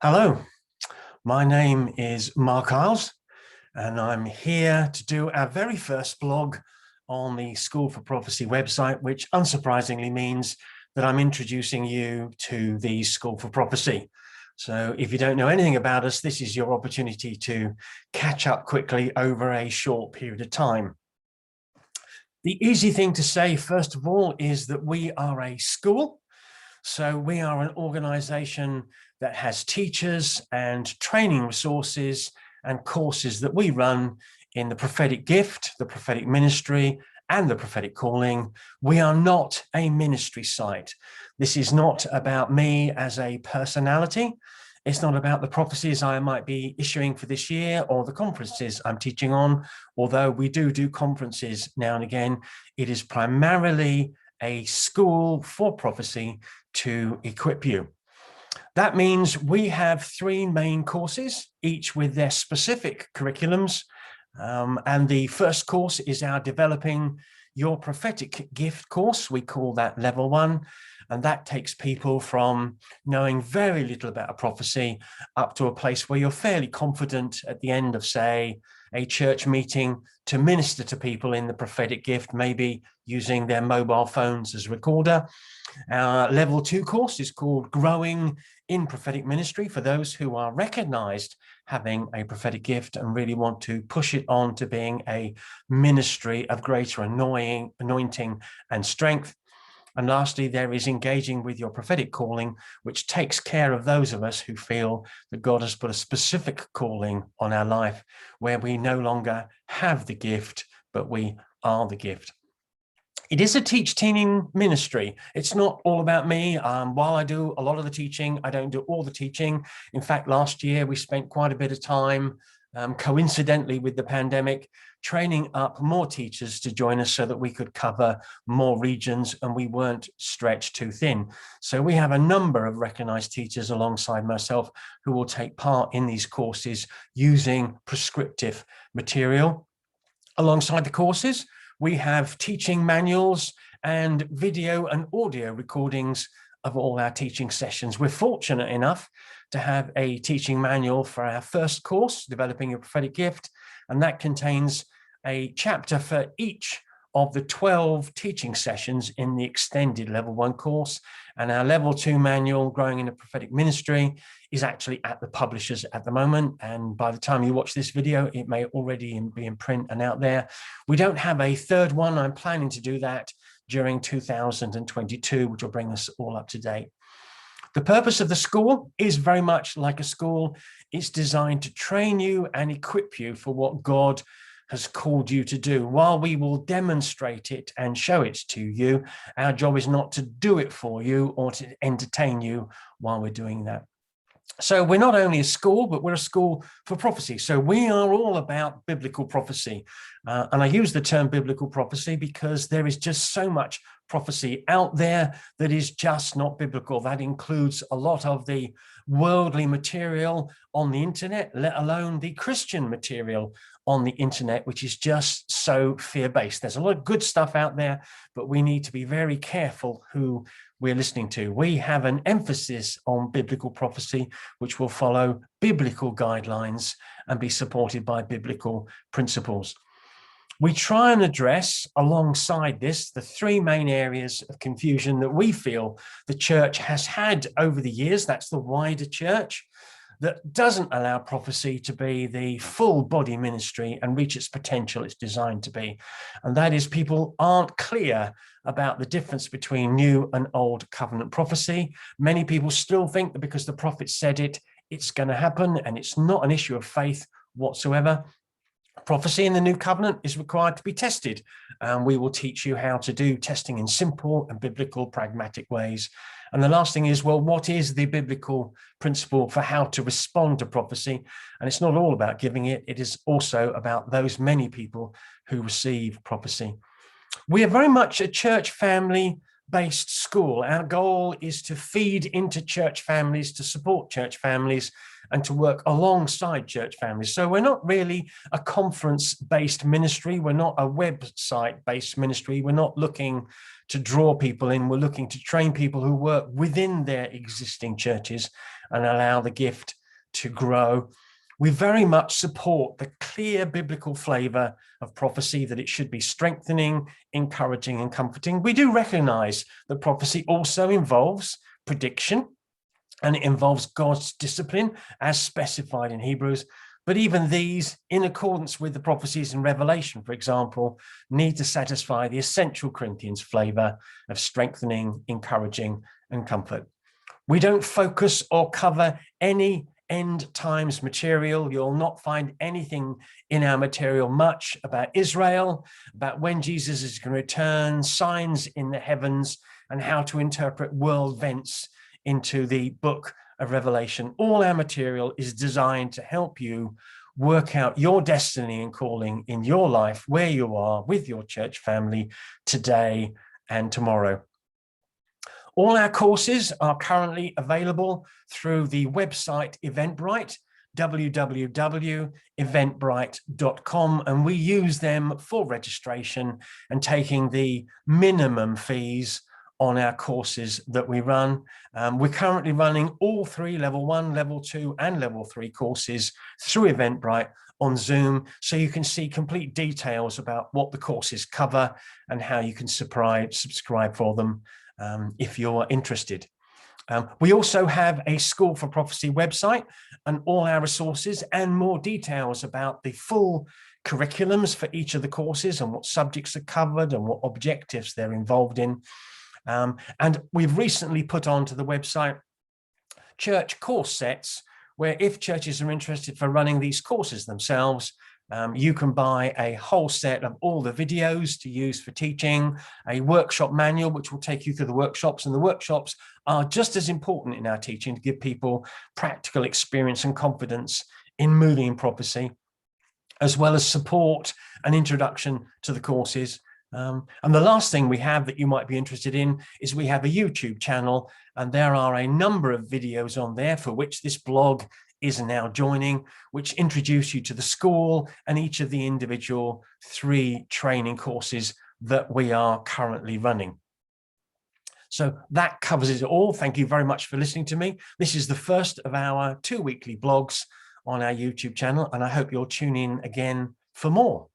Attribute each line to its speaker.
Speaker 1: Hello, my name is Mark Iles, and I'm here to do our very first blog on the School for Prophecy website, which unsurprisingly means that I'm introducing you to the School for Prophecy. So if you don't know anything about us, this is your opportunity to catch up quickly over a short period of time. The easy thing to say, first of all, is that we are a school. So we are an organization that has teachers and training resources and courses that we run in the prophetic gift, the prophetic ministry, and the prophetic calling. We are not a ministry site. This is not about me as a personality. It's not about the prophecies I might be issuing for this year or the conferences I'm teaching on, although we do conferences now and again. It is primarily a school for prophecy to equip you. That means we have three main courses, each with their specific curriculums. And the first course is our Developing Your Prophetic Gift course. We call that level 1. And that takes people from knowing very little about a prophecy up to a place where you're fairly confident at the end of, say, a church meeting to minister to people in the prophetic gift, maybe using their mobile phones as recorder. Our level 2 course is called Growing in Prophetic Ministry for those who are recognized having a prophetic gift and really want to push it on to being a ministry of greater anointing and strength. And lastly, there is Engaging with Your Prophetic Calling, which takes care of those of us who feel that God has put a specific calling on our life where we no longer have the gift, but we are the gift. It is a teaching ministry. It's not all about me. While I do a lot of the teaching, I don't do all the teaching. In fact, last year we spent quite a bit of time, coincidentally with the pandemic, training up more teachers to join us so that we could cover more regions and we weren't stretched too thin. So we have a number of recognized teachers alongside myself who will take part in these courses using prescriptive material. Alongside the courses, we have teaching manuals and video and audio recordings of all our teaching sessions. We're fortunate enough to have a teaching manual for our first course, Developing Your Prophetic Gift, and that contains a chapter for each of the 12 teaching sessions in the extended level 1 course. And our level 2 manual, Growing in a Prophetic Ministry, is actually at the publishers at the moment. And by the time you watch this video, it may already be in print and out there. We don't have a third one. I'm planning to do that during 2022, which will bring us all up to date. The purpose of the school is very much like a school. It's designed to train you and equip you for what God has called you to do. While we will demonstrate it and show it to you, our job is not to do it for you or to entertain you while we're doing that. So we're not only a school, but we're a school for prophecy. So we are all about biblical prophecy. And I use the term biblical prophecy because there is just so much prophecy out there that is just not biblical. That includes a lot of the worldly material on the internet, let alone the Christian material on the internet, which is just so fear-based. There's a lot of good stuff out there, but we need to be very careful who we're listening to. We have an emphasis on biblical prophecy, which will follow biblical guidelines and be supported by biblical principles. We try and address alongside this the three main areas of confusion that we feel the church has had over the years. That's the wider church that doesn't allow prophecy to be the full body ministry and reach its potential it's designed to be. And that is, people aren't clear about the difference between new and old covenant prophecy. Many people still think that because the prophet said it, it's going to happen, and it's not an issue of faith whatsoever. Prophecy in the new covenant is required to be tested, and we will teach you how to do testing in simple and biblical pragmatic ways. And the last thing is, well, what is the biblical principle for how to respond to prophecy? And it's not all about giving it. It is also about those many people who receive prophecy. We are very much a church family based school. Our goal is to feed into church families, to support church families, and to work alongside church families. So we're not really a conference-based ministry. We're not a website-based ministry. We're not looking to draw people in. We're looking to train people who work within their existing churches and allow the gift to grow. We very much support the clear biblical flavor of prophecy, that it should be strengthening, encouraging, and comforting. We do recognize that prophecy also involves prediction, and it involves God's discipline as specified in Hebrews. But even these, in accordance with the prophecies in Revelation, for example, need to satisfy the essential Corinthians flavor of strengthening, encouraging, and comfort. We don't focus or cover any end times material. You'll not find anything in our material much about Israel, about when Jesus is going to return, signs in the heavens, and how to interpret world events into the book of Revelation. All our material is designed to help you work out your destiny and calling in your life, where you are with your church family today and tomorrow. All our courses are currently available through the website Eventbrite, www.eventbrite.com, and we use them for registration and taking the minimum fees on our courses that we run. We're currently running all three level 1, level 2, and level 3 courses through Eventbrite on Zoom, so you can see complete details about what the courses cover and how you can subscribe for them if you're interested. We also have a School for Prophecy website, and all our resources and more details about the full curriculums for each of the courses and what subjects are covered and what objectives they're involved in. And we've recently put onto the website church course sets, where if churches are interested for running these courses themselves, you can buy a whole set of all the videos to use for teaching, a workshop manual which will take you through the workshops, and the workshops are just as important in our teaching to give people practical experience and confidence in moving in prophecy, as well as support and introduction to the courses. And the last thing we have that you might be interested in is we have a YouTube channel, and there are a number of videos on there for which this blog is now joining, which introduce you to the school and each of the individual 3 training courses that we are currently running. So that covers it all. Thank you very much for listening to me. This is the first of our 2 weekly blogs on our YouTube channel, and I hope you'll tune in again for more.